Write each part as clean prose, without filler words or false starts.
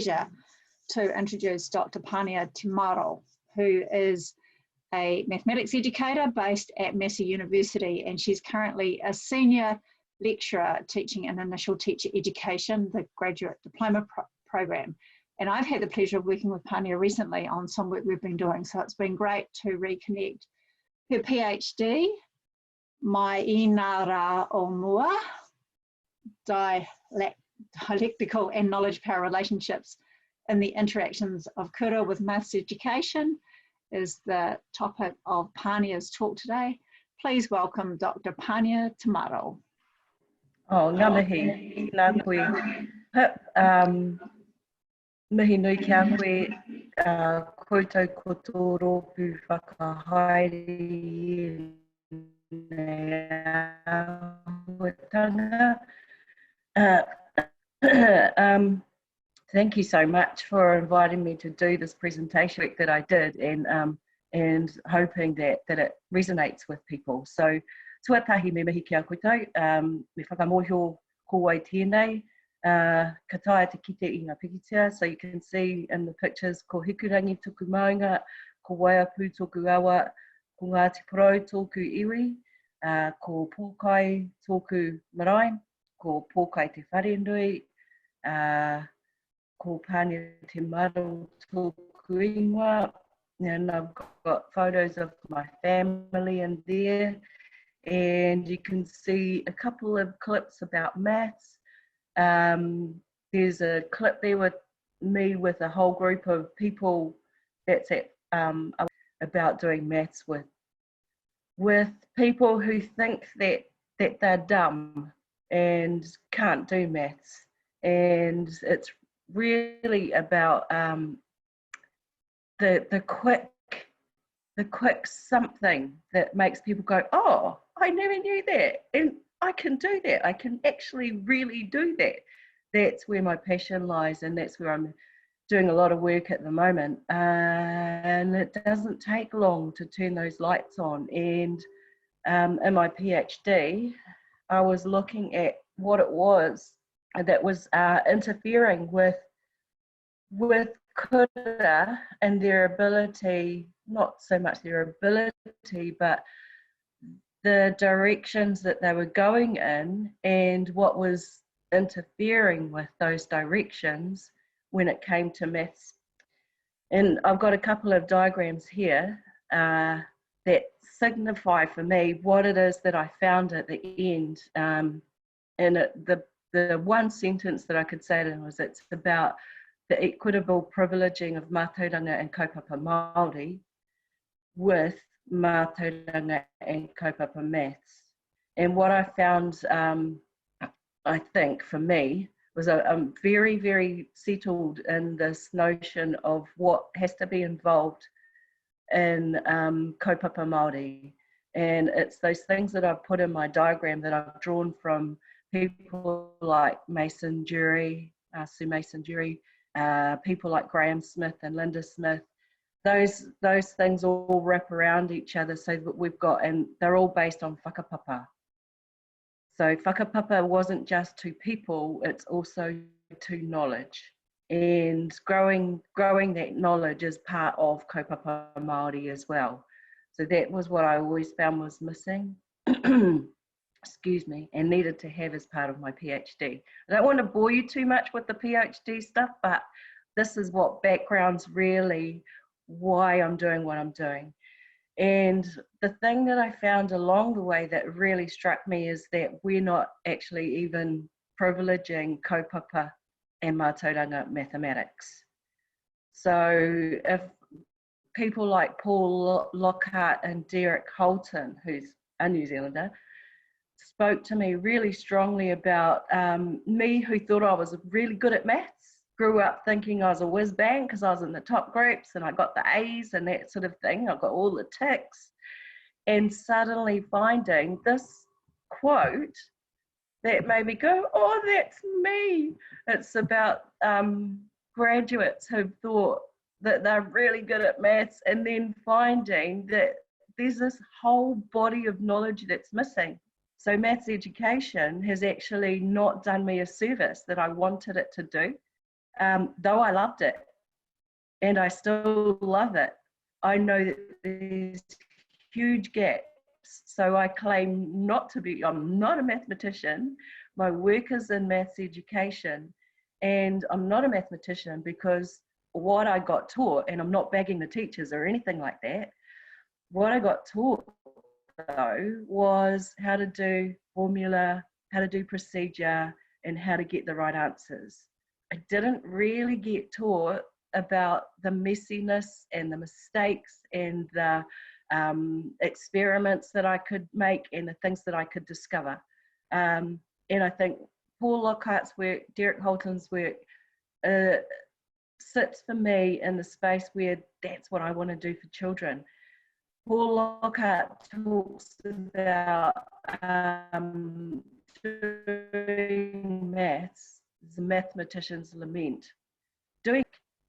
pleasure to introduce Dr Pania Te Maro, who is a mathematics educator based at Massey University, and she's currently a senior lecturer teaching in initial teacher education, the graduate diploma program. And I've had the pleasure of working with Pania recently on some work we've been doing, so it's been great to reconnect. Her PhD, Mai Inara o Mua, dialectical and knowledge power relationships in the interactions of kura with maths education, is the topic of Pania's talk today. Please welcome Dr Pania Te Maro. Oh, ngā mihi, nā koe. Mihi nui kia koe, koutou koto rōpū whakahaere nei ahuatanga. Thank you so much for inviting me to do this presentation that I did, and hoping that it resonates with people. So, tuatahi me mihi kia koutou, me whakamohio ko ai tēnei, ka taia te kite I ngā pikitia. So you can see in the pictures, ko hikurangi tuku maunga, ko waiapu tōku awa, ko Ngāti Porou tōku iwi, ko pōkai tōku marae, ko pōkai te wharenui, ko Pania Te Maro tōku ingoa, and I've got photos of my family in there, and you can see a couple of clips about maths. There's a clip there with me with a whole group of people that's at, about doing maths with people who think that they're dumb and can't do maths, and it's really about the quick something that makes people go, oh, I never knew that, and I can do that. I can actually really do that. That's where my passion lies, and that's where I'm doing a lot of work at the moment. And it doesn't take long to turn those lights on. And in my PhD, I was looking at what it was that was interfering with kura and their ability, not so much their ability, but the directions that they were going in, and what was interfering with those directions when it came to maths. And I've got a couple of diagrams here that signify for me what it is that I found at the end. And the one sentence that I could say to them was, it's about the equitable privileging of mātauranga and kaupapa Māori with mātauranga and kaupapa maths. And what I found, I think for me, was I'm very, very settled in this notion of what has to be involved in kaupapa Māori. And it's those things that I've put in my diagram that I've drawn from people like Mason Jury, Sue Mason Jury, people like Graham Smith and Linda Smith. Those things all wrap around each other, so that we've got, and they're all based on whakapapa. So whakapapa wasn't just to people, it's also to knowledge. And growing that knowledge is part of kaupapa Māori as well. So that was what I always found was missing, excuse me, and needed to have as part of my PhD. I don't want to bore you too much with the PhD stuff, but this is what backgrounds really why I'm doing what I'm doing. And the thing that I found along the way that really struck me is that we're not actually even privileging kaupapa and mātauranga mathematics. So if people like Paul Lockhart and Derek Holton, who's a New Zealander, spoke to me really strongly about me, who thought I was really good at maths, grew up thinking I was a whiz bang because I was in the top groups and I got the A's and that sort of thing. I got all the ticks, and suddenly finding this quote that made me go, oh, that's me. It's about graduates who've thought that they're really good at maths, and then finding that there's this whole body of knowledge that's missing. So maths education has actually not done me a service that I wanted it to do. though I loved it, and I still love it, I know that there's huge gaps. So I claim not to be, I'm not a mathematician. My work is in maths education, and I'm not a mathematician because what I got taught, and I'm not bagging the teachers or anything like that, what I got taught though was how to do formula, how to do procedure, and how to get the right answers. I didn't really get taught about the messiness and the mistakes and the experiments that I could make and the things that I could discover. And I think Paul Lockhart's work, Derek Holton's work, sits for me in the space where that's what I want to do for children. Paul Lockhart talks about doing maths, the mathematician's lament.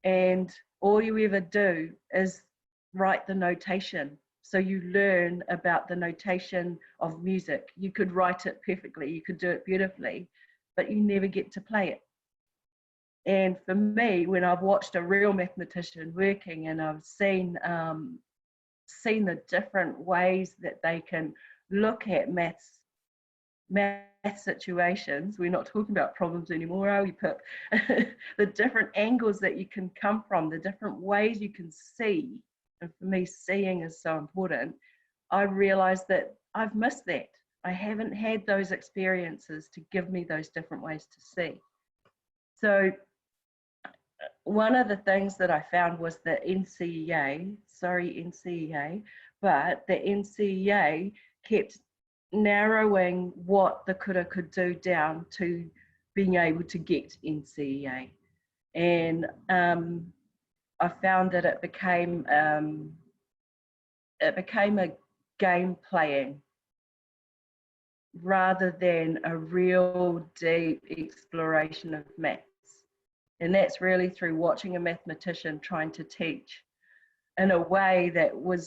And all you ever do is write the notation. So you learn about the notation of music. You could write it perfectly, you could do it beautifully, but you never get to play it. And for me, when I've watched a real mathematician working and I've seen the different ways that they can look at math situations, we're not talking about problems anymore, are we, Pip? The different angles that you can come from, the different ways you can see, and for me, seeing is so important. I realized that I've missed that. I haven't had those experiences to give me those different ways to see. So one of the things that I found was the NCEA, but the NCEA kept narrowing what the kura could do down to being able to get NCEA. And I found that it became a game playing rather than a real deep exploration of maths. And that's really through watching a mathematician trying to teach in a way that would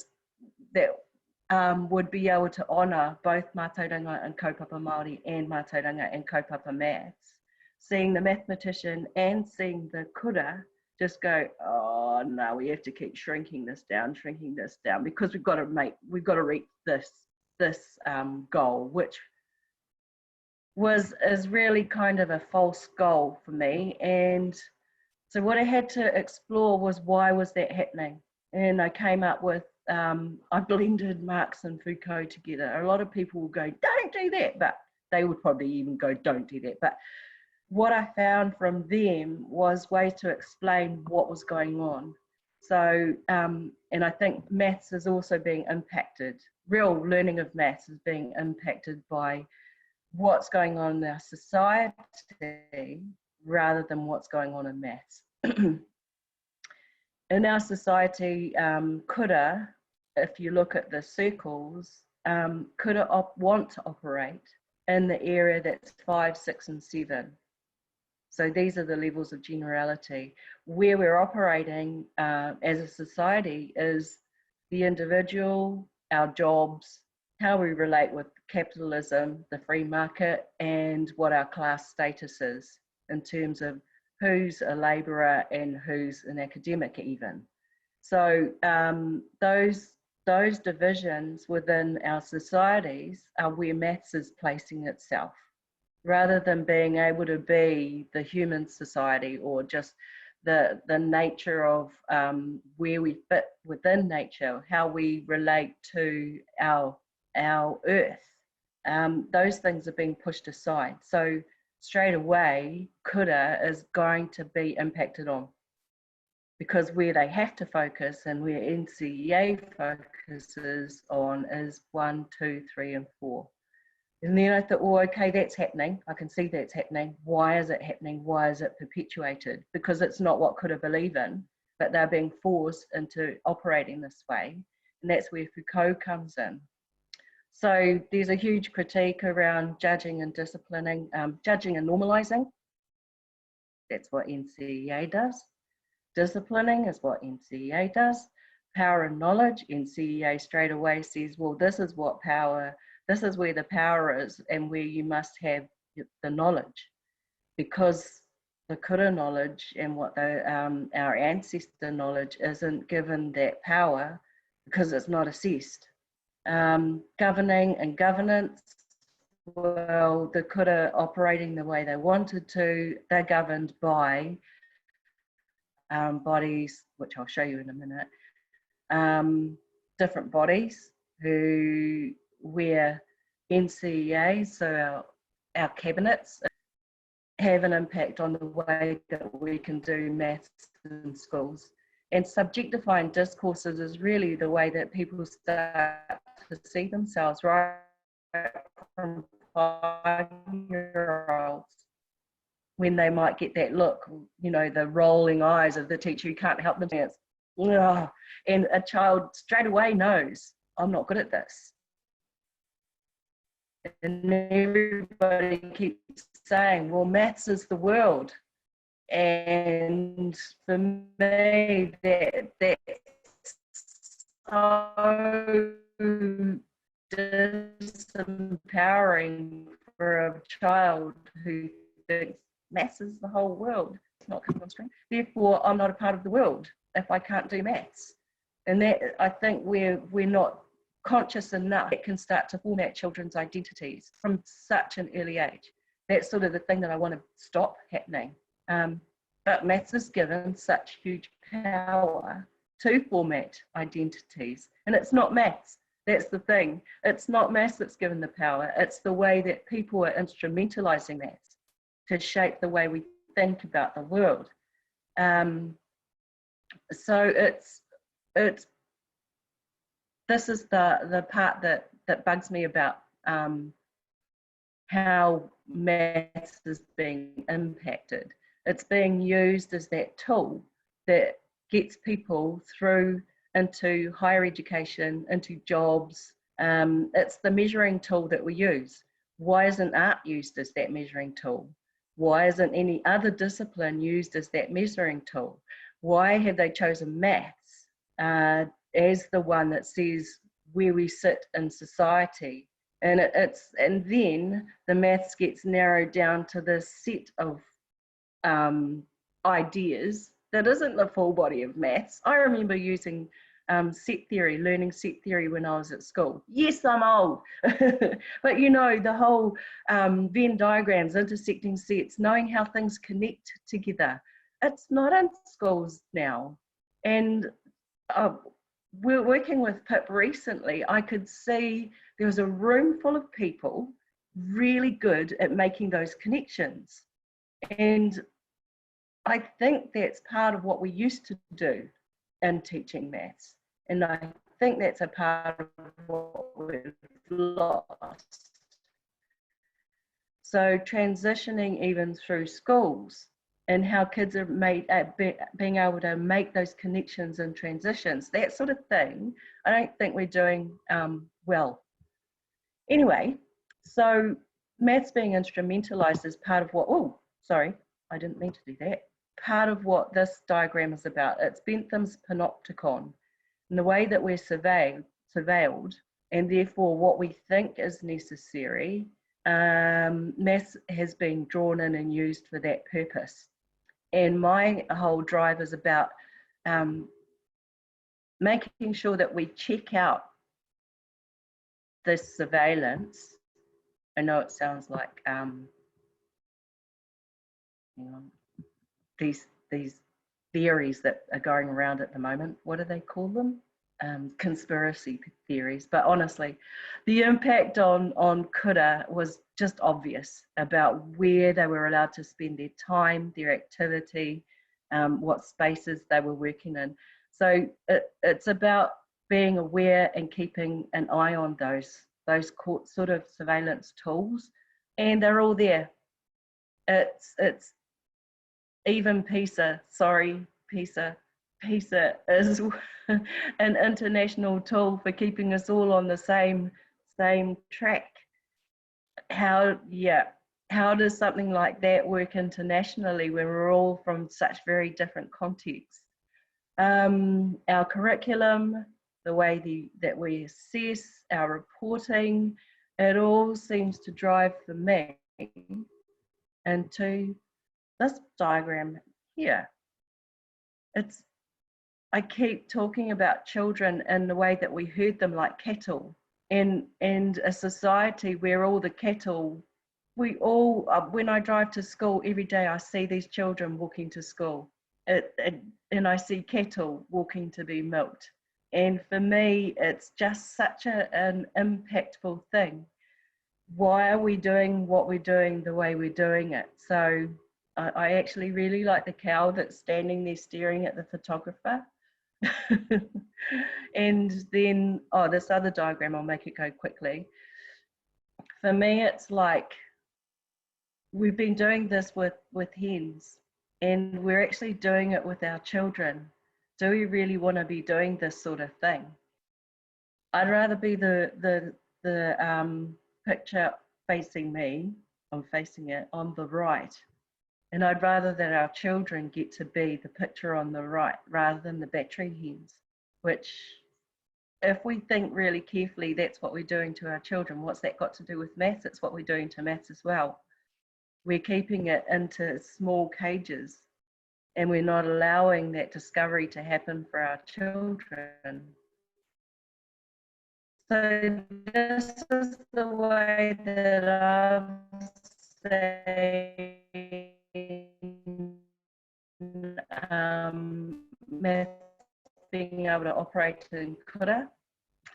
be able to honour both mātauranga and kaupapa Māori and mātauranga and kaupapa maths. Seeing the mathematician and seeing the kura just go, oh no, we have to keep shrinking this down, because we've got to reach this goal, which is really kind of a false goal for me. And so what I had to explore was, why was that happening? And I came up with, I blended Marx and Foucault together. A lot of people will go, don't do that, but they would probably even go, don't do that. But what I found from them was ways to explain what was going on. So, and I think maths is also being impacted, real learning of maths is being impacted by what's going on in our society rather than what's going on in maths. In our society, kura, if you look at the circles, kura want to operate in the area that's 5, 6, and 7. So these are the levels of generality. Where we're operating as a society is the individual, our jobs, how we relate with capitalism, the free market, and what our class status is in terms of who's a labourer and who's an academic even. So those divisions within our societies are where maths is placing itself, rather than being able to be the human society or just the nature of where we fit within nature, how we relate to our earth. Those things are being pushed aside. So straight away, kura is going to be impacted on, because where they have to focus and where NCEA focuses on is 1, 2, 3, and 4. And then I thought, well, okay, that's happening. I can see that's happening. Why is it happening? Why is it perpetuated? Because it's not what kura believe in, but they're being forced into operating this way. And that's where Foucault comes in. So there's a huge critique around judging and disciplining, judging and normalizing. That's what NCEA does. Disciplining is what NCEA does. Power and knowledge, NCEA straight away says, well, this is what power, this is where the power is and where you must have the knowledge, because the kura knowledge and what our ancestor knowledge isn't given that power because it's not assessed. Governing and governance, well, the kura operating the way they wanted to, they're governed by bodies, which I'll show you in a minute, different bodies where NCEA, so our cabinets, have an impact on the way that we can do maths in schools. And subjectifying discourses is really the way that people start to see themselves, right from 5-year-olds, when they might get that look, you know, the rolling eyes of the teacher who can't help themselves. And a child straight away knows, I'm not good at this. And everybody keeps saying, well, maths is the world. And for me, that's so disempowering for a child who thinks maths is the whole world. It's not coming on screen. Therefore, I'm not a part of the world if I can't do maths. And that, I think we're not conscious enough. It can start to format children's identities from such an early age. That's sort of the thing that I want to stop happening. But maths is given such huge power to format identities. And it's not maths, that's the thing. It's not maths that's given the power, it's the way that people are instrumentalizing maths to shape the way we think about the world. So this is the part that bugs me about how maths is being impacted. It's being used as that tool that gets people through into higher education, into jobs. It's the measuring tool that we use. Why isn't art used as that measuring tool? Why isn't any other discipline used as that measuring tool? Why have they chosen maths as the one that says where we sit in society? And and then the maths gets narrowed down to this set of ideas that isn't the full body of maths. I remember using set theory, learning set theory when I was at school. Yes, I'm old, but you know, the whole Venn diagrams, intersecting sets, knowing how things connect together. It's not in schools now. And we're working with Pip recently. I could see there was a room full of people really good at making those connections. And I think that's part of what we used to do in teaching maths. And I think that's a part of what we've lost. So transitioning even through schools and how kids are being able to make those connections and transitions, that sort of thing, I don't think we're doing well. Anyway, so maths being instrumentalized is part of what, oh, sorry, I didn't mean to do that. Part of what this diagram is about. It's Bentham's panopticon, and the way that we're surveilled, and therefore what we think is necessary, maths has been drawn in and used for that purpose. And my whole drive is about making sure that we check out this surveillance. I know it sounds like you know, these theories that are going around at the moment. What do they call them? Conspiracy theories. But honestly, the impact on kura was just obvious about where they were allowed to spend their time, their activity, what spaces they were working in. So it's about being aware and keeping an eye on those sort of surveillance tools, and they're all there. It's even PISA, sorry, PISA is an international tool for keeping us all on the same track. How does something like that work internationally when we're all from such very different contexts? Our curriculum, the way that we assess, our reporting, it all seems to drive for me into this diagram here, I keep talking about children in the way that we herd them like cattle, and a society where all the cattle, we all, when I drive to school every day, I see these children walking to school, and I see cattle walking to be milked. And for me, it's just such an impactful thing. Why are we doing what we're doing the way we're doing it? So I actually really like the cow that's standing there staring at the photographer. And then, oh, this other diagram, I'll make it go quickly. For me, it's like we've been doing this with hens, and we're actually doing it with our children. Do we really want to be doing this sort of thing? I'd rather be the picture facing me, I'm facing it on the right. And I'd rather that our children get to be the picture on the right rather than the battery hens, which if we think really carefully, that's what we're doing to our children. What's that got to do with maths? It's what we're doing to maths as well. We're keeping it into small cages, and we're not allowing that discovery to happen for our children. So this is the way that I've seen math being able to operate in kura.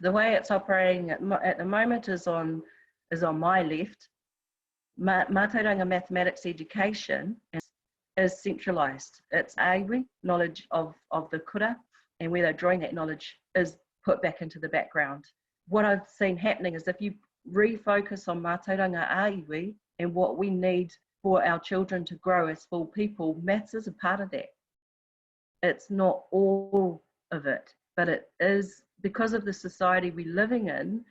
The way it's operating at the moment is on my left. Mātauranga mathematics education is centralised. It's iwi, knowledge of the kura, and where they're drawing that knowledge is put back into the background. What I've seen happening is if you refocus on mātauranga iwi and what we need for our children to grow as full people, maths is a part of that. It's not all of it, but it is, because of the society we're living in,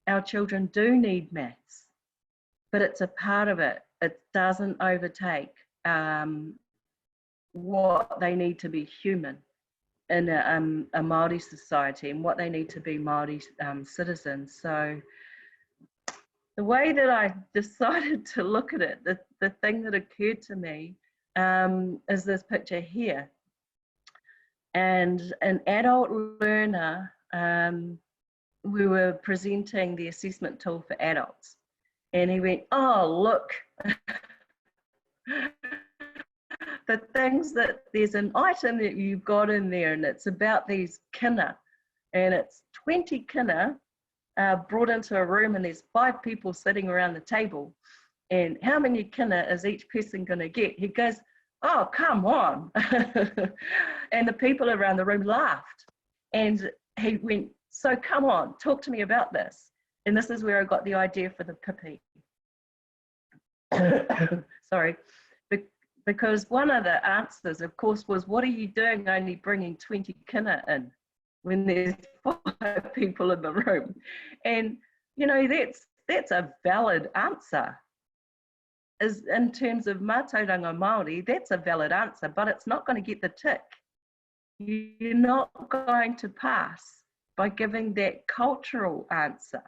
our children do need maths, but it's a part of it. It doesn't overtake what they need to be human in a Māori society and what they need to be Māori citizens. So the way that I decided to look at it, the thing that occurred to me is this picture here. And an adult learner, we were presenting the assessment tool for adults. And he went, oh, look, the things that there's an item that you've got in there, and it's about these kina. And it's 20 kina brought into a room, and there's 5 people sitting around the table. And how many kina is each person going to get? He goes, oh, come on. And the people around the room laughed. And he went, so come on, talk to me about this. And this is where I got the idea for the pipi. Sorry. Because one of the answers, of course, was, what are you doing only bringing 20 kina in when there's 5 people in the room? And, you know, that's a valid answer. Is in terms of mātauranga Māori, that's a valid answer, but it's not going to get the tick. You're not going to pass by giving that cultural answer.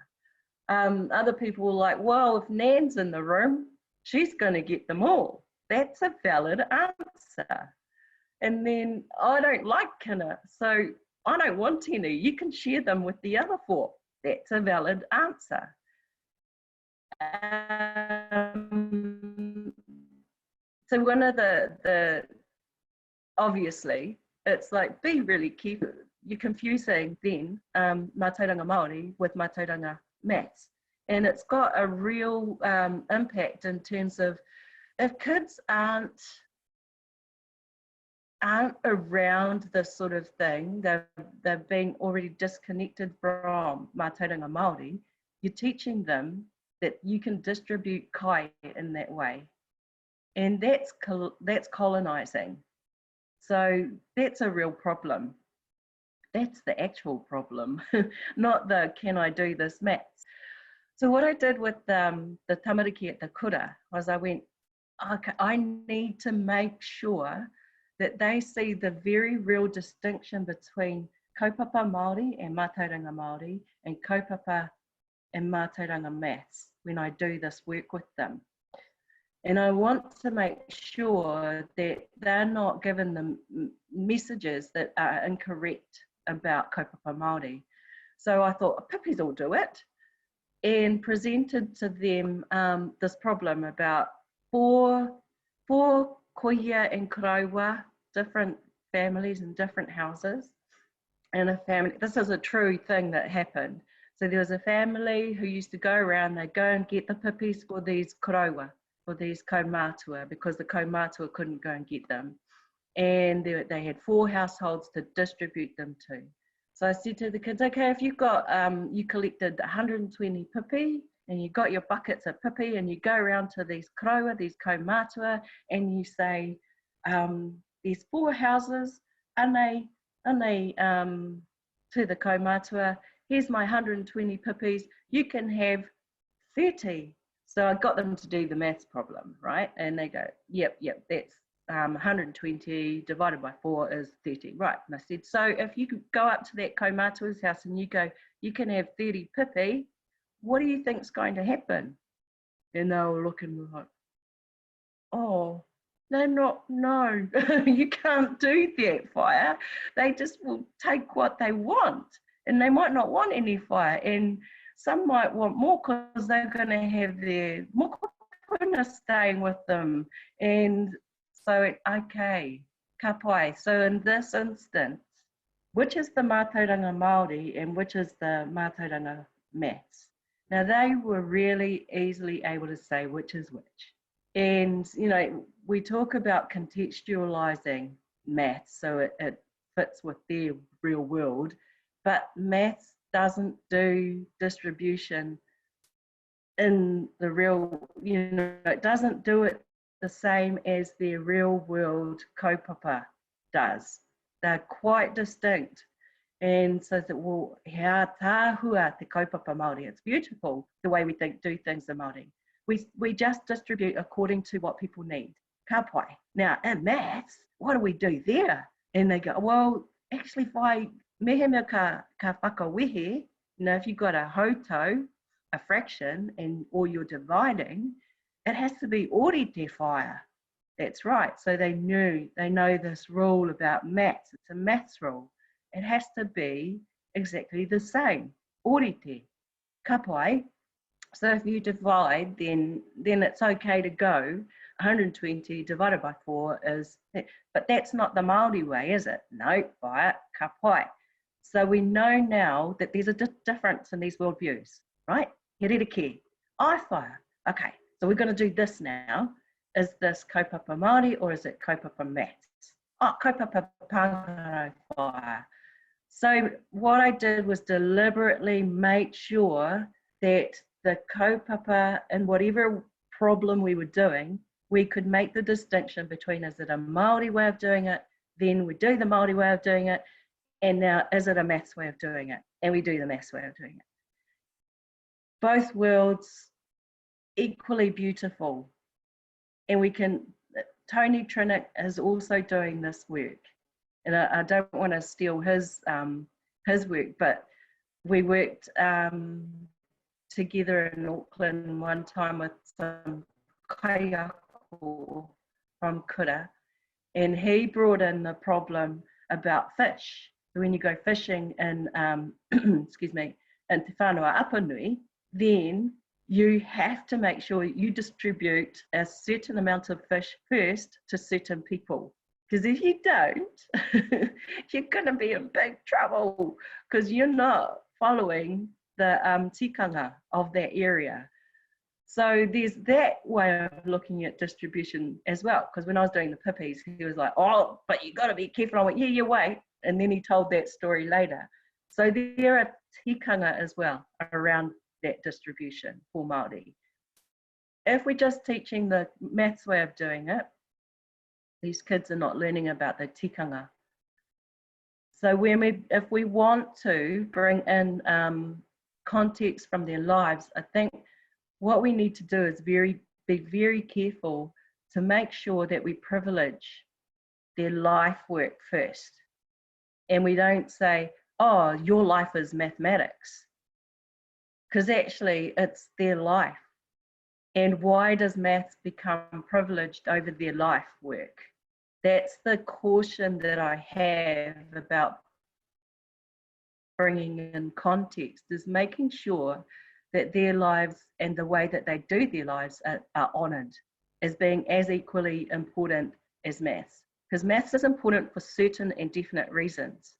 Other people were like, well, if Nan's in the room, she's going to get them all. That's a valid answer. And then, I don't like kina, so I don't want any. You can share them with the other 4. That's a valid answer. So one of the obviously, it's like, be really careful. You're confusing then mātauranga Māori with mātauranga maths. And it's got a real impact in terms of, if kids aren't around this sort of thing, they've been already disconnected from mātauranga Māori, you're teaching them that you can distribute kai in that way. And that's colonizing. So that's a real problem. That's the actual problem, not the can I do this maths. So what I did with the tamariki at the kura was I went, okay, I need to make sure that they see the very real distinction between kaupapa Māori and mātauranga Māori and kaupapa and mātauranga maths when I do this work with them. And I want to make sure that they're not given the messages that are incorrect about kaupapa Māori. So I thought, pipis will do it, and presented to them this problem about four koia and korauā, different families in different houses. And a family, this is a true thing that happened. So there was a family who used to go around, they'd go and get the pipis for these korauā, for these kaumātua, because the kaumātua couldn't go and get them. And they had 4 households to distribute them to. So I said to the kids, okay, if you've got, you collected 120 pipi, and you got your buckets of pipi, and you go around to these korauā, these kaumātua, and you say, there's 4 houses, ane to the kaumātua, here's my 120 pipis, you can have 30. So I got them to do the maths problem, right? And they go, yep, that's 120 divided by 4 is 30, right? And I said, so if you could go up to that kaumātua's house and you go, you can have 30 pipi, what do you think's going to happen? And they were looking like, oh, no, you can't do that, fire. They just will take what they want, and they might not want any fire, and some might want more because they're going to have their mokopuna staying with them. And so, okay, ka pai. So in this instance, which is the mātauranga Māori and which is the mātauranga maths? Now, they were really easily able to say which is which. And, you know, we talk about contextualizing maths so it fits with their real world, but maths doesn't do distribution in the real, you know, it doesn't do it the same as their real world kaupapa does. They're quite distinct. And so that, well, hea tāhua te kaupapa Māori. It's beautiful the way we do things in Māori. We just distribute according to what people need. Ka pai. Now, in maths, what do we do there? And they go, well, actually, whai mehemea ka whakawehe, you know, if you've got a hoto, a fraction, or you're dividing, it has to be orite whaia. That's right. So they know this rule about maths. It's a maths rule. It has to be exactly the same. Orite. Ka pai. So if you divide, then it's okay to go 120 divided by 4 is, but that's not the Māori way, is it? No, whaia, ka pai. So we know now that there's a difference in these worldviews, right? He rerekē. I whaia. Okay, so we're going to do this now. Is this kaupapa Māori or is it kaupapa maths? Oh, kaupapa pāngarau whaia. So what I did was deliberately make sure that the kaupapa and whatever problem we were doing, we could make the distinction between, is it a Māori way of doing it, then we do the Māori way of doing it, and now is it a maths way of doing it, and we do the maths way of doing it. Both worlds equally beautiful, and we can, Tony Trinick is also doing this work, and I don't want to steal his work, but we worked together in Auckland one time with some kaiako from Kura, and he brought in the problem about fish. When you go fishing in, excuse me, in Te Whanua Apanui, then you have to make sure you distribute a certain amount of fish first to certain people. Because if you don't, you're going to be in big trouble because you're not following the tikanga of that area. So there's that way of looking at distribution as well. Because when I was doing the pippies, he was like, oh, but you got to be careful. I went, yeah, you wait. And then he told that story later. So there are tikanga as well around that distribution for Māori. If we're just teaching the maths way of doing it, these kids are not learning about the tikanga. So if we want to bring in context from their lives, I think what we need to do is be very careful to make sure that we privilege their life work first. And we don't say, oh, your life is mathematics. Because actually it's their life. And why does maths become privileged over their life work? That's the caution that I have about bringing in context, is making sure that their lives and the way that they do their lives are honoured as being as equally important as maths. Because maths is important for certain and definite reasons.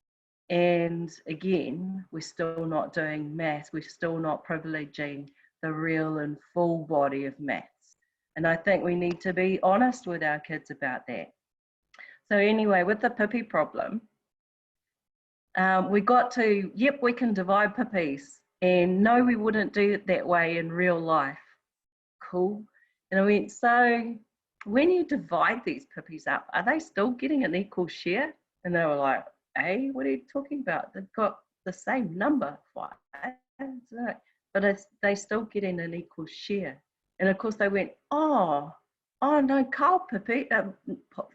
And again, we're still not doing maths, we're still not privileging the real and full body of maths. And I think we need to be honest with our kids about that. So anyway, with the pipi problem, we got to, yep, we can divide pipis. And no, we wouldn't do it that way in real life. Cool. And I went, so when you divide these pipis up, are they still getting an equal share? And they were like, hey, what are you talking about? They've got the same number, but they still getting an equal share. And of course they went, oh no, kaupapa,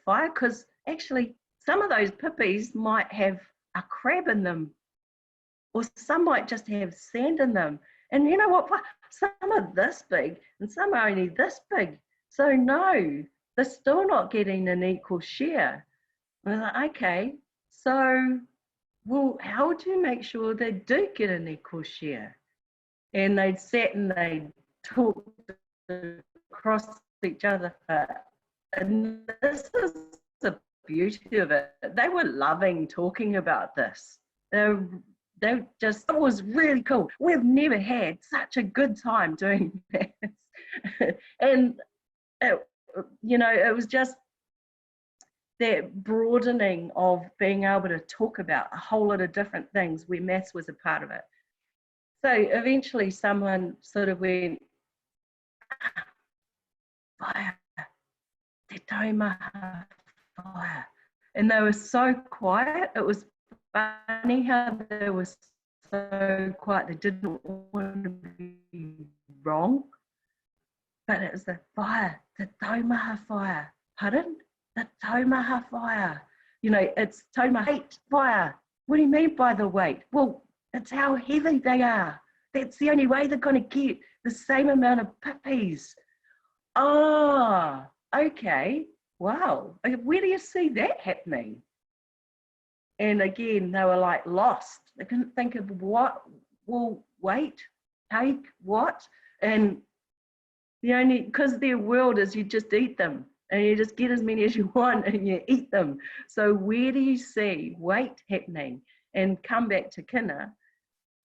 fire, because actually some of those pipis might have a crab in them, or some might just have sand in them. And you know what, some are this big and some are only this big. So no, they're still not getting an equal share. And I was like, okay, so, well, how do you make sure they do get an equal share? And they'd sat and they'd talked across each other. And this is the beauty of it. They were loving talking about this. They just, it was really cool. We've never had such a good time doing this. And, it was just that broadening of being able to talk about a whole lot of different things where maths was a part of it. So eventually someone sort of went, fire, te taumaha fire. And they were so quiet. It was funny how they were so quiet. They didn't want to be wrong. But it was the fire, the taumaha fire. Pardon? The taumaha fire. It's taumaha fire. What do you mean by the weight? Well, it's how heavy they are. That's the only way they're going to get the same amount of pipis. Oh, okay. Wow. Where do you see that happening? And again, they were like lost. They couldn't think of what. Well, wait, take what? And because their world is you just eat them and you just get as many as you want and you eat them. So where do you see weight happening? And come back to kina,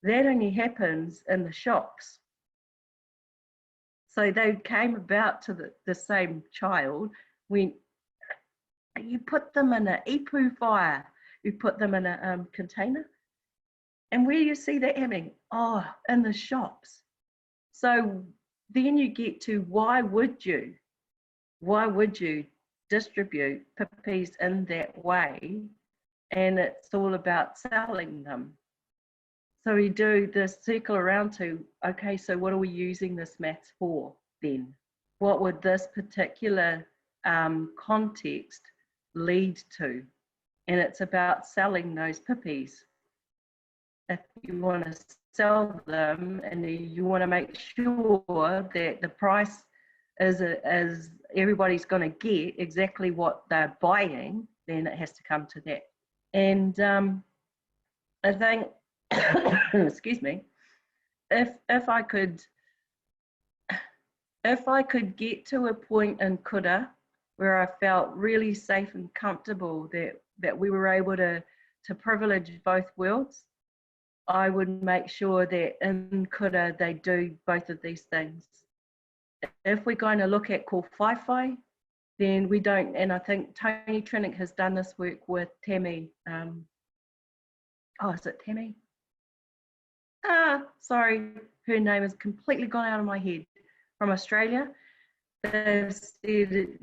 that only happens in the shops. So they came about to the same child when you put them in an ipu fire, you put them in a container. And where do you see that happening? Oh, in the shops. So then you get to why would you distribute pipis in that way? And it's all about selling them. So we do this circle around to, okay, so what are we using this maths for then? What would this particular context lead to? And it's about selling those pipis. If you want to sell them and you want to make sure that the price is everybody's going to get exactly what they're buying, then it has to come to that. And I think, excuse me, if I could get to a point in kura where I felt really safe and comfortable that we were able to privilege both worlds, I would make sure that in kura they do both of these things. If we're going to look at ko whaiwhai, then we don't, and I think Tony Trinick has done this work with Tammy. Is it Tammy? Sorry, her name has completely gone out of my head. From Australia, they've said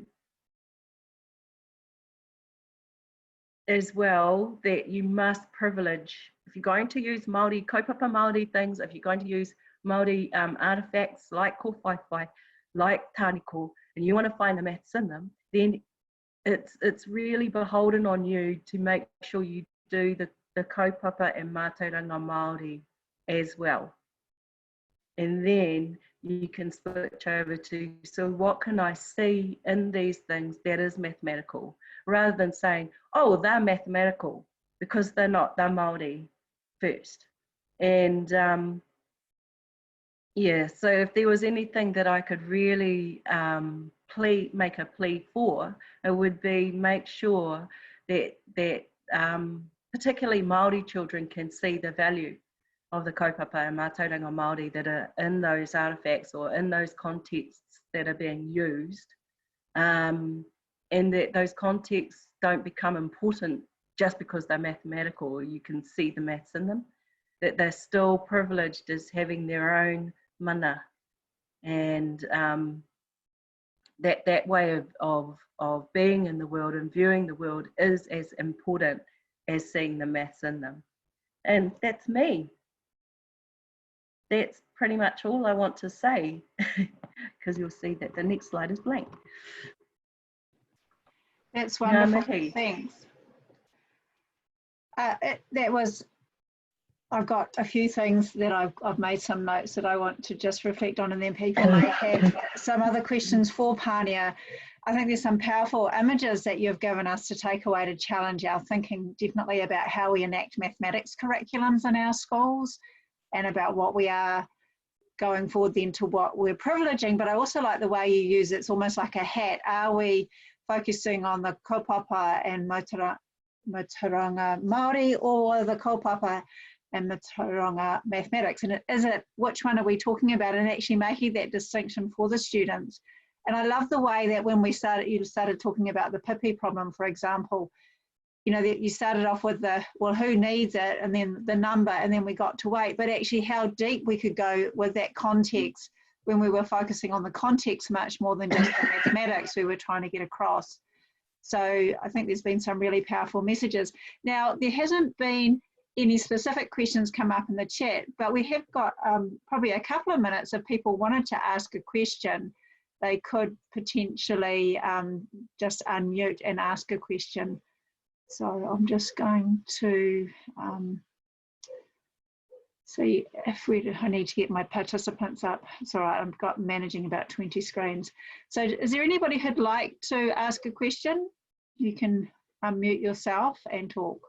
as well that you must privilege, if you're going to use Māori, kaupapa Māori things, if you're going to use Māori artifacts like ko whaiwhai, like tāniko, and you want to find the maths in them, then it's really beholden on you to make sure you do the kaupapa and mātauranga Māori as well. And then you can switch over to, so what can I see in these things that is mathematical, rather than saying, oh, they're mathematical, because they're not, they're Māori first. And yeah, so if there was anything that I could really make a plea for, it would be make sure that particularly Māori children can see the value of the kaupapa and mātauranga Māori that are in those artefacts or in those contexts that are being used, and that those contexts don't become important just because they're mathematical, or you can see the maths in them, that they're still privileged as having their own mana, and that way of being in the world and viewing the world is as important as seeing the maths in them. And that's me. That's pretty much all I want to say, because you'll see that the next slide is blank. That's wonderful. Ngā mihi. Thanks. That was, I've got a few things that I've made some notes that I want to just reflect on, and then people may have some other questions for Pania. I think there's some powerful images that you've given us to take away to challenge our thinking, definitely about how we enact mathematics curriculums in our schools, and about what we are going forward then to what we're privileging. But I also like the way you use it's almost like a hat. Are we focusing on the kaupapa and mātauranga Māori, or the kaupapa and mātauranga mathematics? And which one are we talking about, and actually making that distinction for the students? And I love the way that when you started talking about the pipi problem, for example, you know, that you started off with the, well, who needs it, and then the number, and then we got to weight, but actually how deep we could go with that context when we were focusing on the context much more than just the mathematics we were trying to get across. So I think there's been some really powerful messages. Now, there hasn't been any specific questions come up in the chat, but we have got probably a couple of minutes if people wanted to ask a question. They could potentially just unmute and ask a question. So I'm just going to see if I need to get my participants up. It's all right, I've got managing about 20 screens. So is there anybody who'd like to ask a question? You can unmute yourself and talk.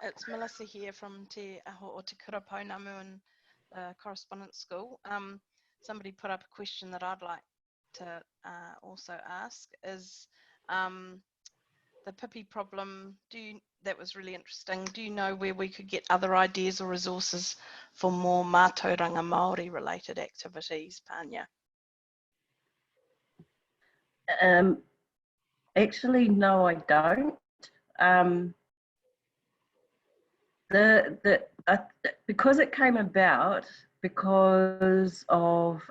It's Melissa here from Te Aho o Te Kurapaunamu in the Correspondence School. Somebody put up a question that I'd like to also ask is the pipi problem. That was really interesting. Do you know where we could get other ideas or resources for more mātauranga Māori related activities, Pania? Actually, no, I don't. Because it came about because of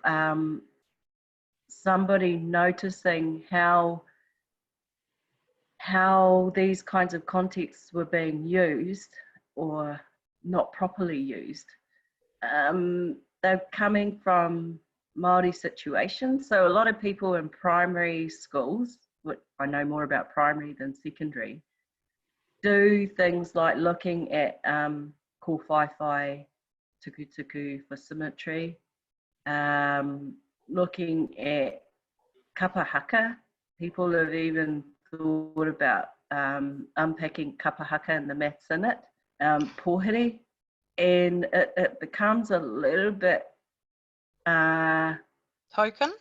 somebody noticing how these kinds of contexts were being used or not properly used. They're coming from Māori situations. So a lot of people in primary schools, what I know more about primary than secondary, do things like looking at ko whaiwhai, tuku for symmetry, looking at kapa haka. People have even thought about unpacking kapa haka and the maths in it, pōhiri, and it becomes a little bit token?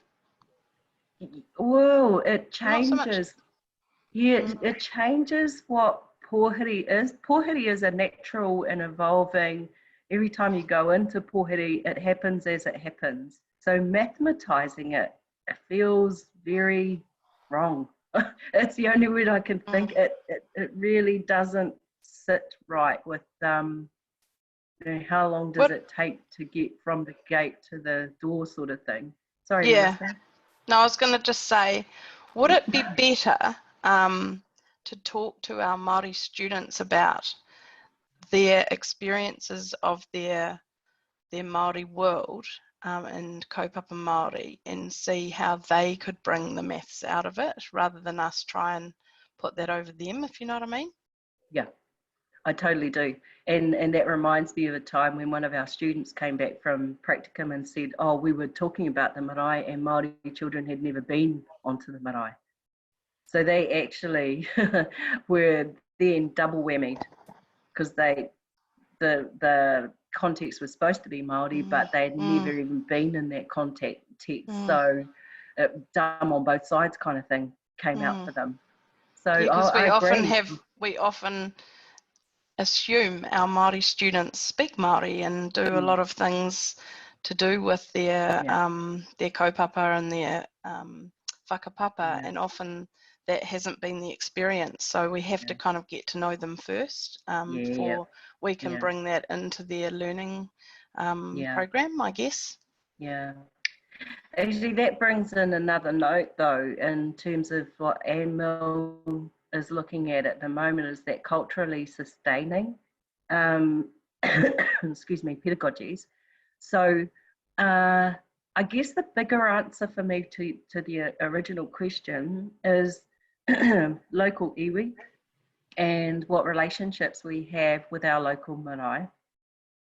Well, it changes. Not so much. Yeah, it changes what pōhiri is. Pōhiri is a natural and evolving. Every time you go into pōhiri, it happens as it happens. So mathematizing it feels very wrong. It's the only word I can think. It really doesn't sit right with you know, how long does it take to get from the gate to the door sort of thing. Sorry. Yeah. Melissa. No, I was going to just say, would it be better to talk to our Māori students about their experiences of their Māori world and kaupapa Māori and see how they could bring the maths out of it rather than us try and put that over them, if you know what I mean? Yeah, I totally do. And that reminds me of a time when one of our students came back from practicum and said, oh, we were talking about the marae and Māori children had never been onto the marae. So they actually were then double whammied because the context was supposed to be Māori, but they'd never even been in that context. So dumb on both sides kind of thing came out for them. So because I we often assume our Māori students speak Māori and do a lot of things to do with their kaupapa and their whakapapa, and often that hasn't been the experience. So we have to kind of get to know them first before we can bring that into their learning program, I guess. Yeah. Actually, that brings in another note, though, in terms of what AMAO is looking at the moment, is that culturally sustaining, excuse me, pedagogies. So I guess the bigger answer for me to the original question is local iwi and what relationships we have with our local marae,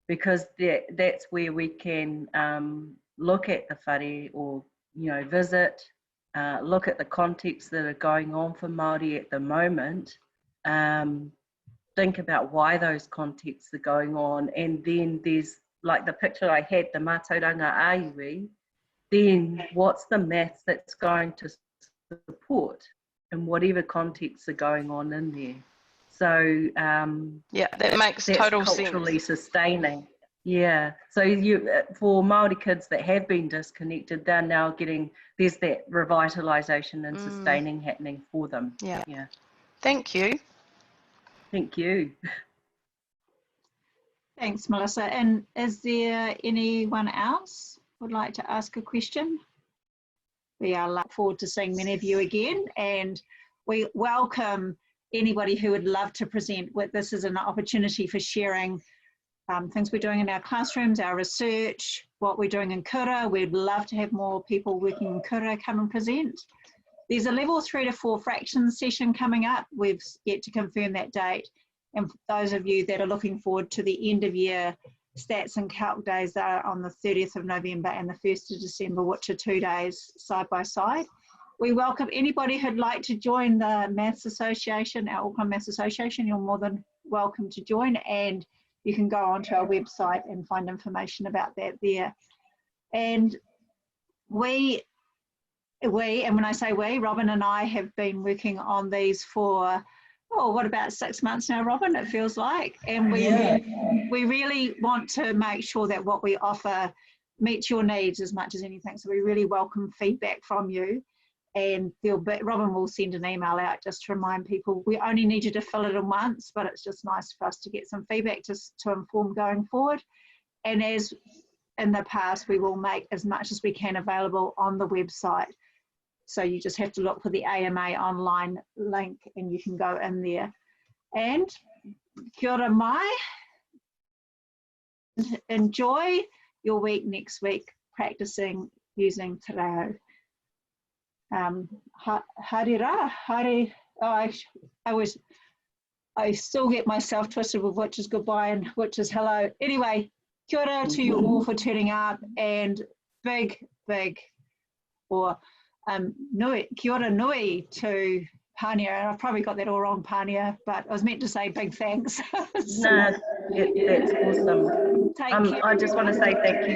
because that's where we can look at the whare, or visit, look at the contexts that are going on for Māori at the moment, think about why those contexts are going on, and then there's like the picture I had, the mātauranga iwi, then what's the maths that's going to support in whatever contexts are going on in there. So that makes total sense. Culturally sustaining. Yeah, so for Māori kids that have been disconnected, they're now getting, there's that revitalisation and sustaining happening for them. Yeah. Thank you. Thank you. Thanks, Melissa. And is there anyone else who would like to ask a question? We are looking forward to seeing many of you again, and we welcome anybody who would love to present. This is an opportunity for sharing things we're doing in our classrooms, our research, what we're doing in kura. We'd love to have more people working in kura come and present. There's a level 3 to 4 fractions session coming up. We've yet to confirm that date. And for those of you that are looking forward to the end of year stats and calc days, that are on the 30th of November and the 1st of December, which are 2 days side by side. We welcome anybody who'd like to join the Maths Association, our Auckland Maths Association. You're more than welcome to join, and you can go onto our website and find information about that there. And we, and when I say we, Robin and I have been working on these for, what, about 6 months now, Robin, it feels like. And we really want to make sure that what we offer meets your needs as much as anything. So we really welcome feedback from you. And Robin will send an email out just to remind people, we only need you to fill it in once, but it's just nice for us to get some feedback to inform going forward. And as in the past, we will make as much as we can available on the website. So you just have to look for the AMAonline link and you can go in there. And kia ora mai. Enjoy your week next week practicing using te reo. Harira, I still get myself twisted with which is goodbye and which is hello. Anyway, kia ora to you all for turning up, and big, or nui, kia ora nui to Pania, and I've probably got that all wrong, Pania, but I was meant to say big thanks. No, that's awesome. I just want to say thank you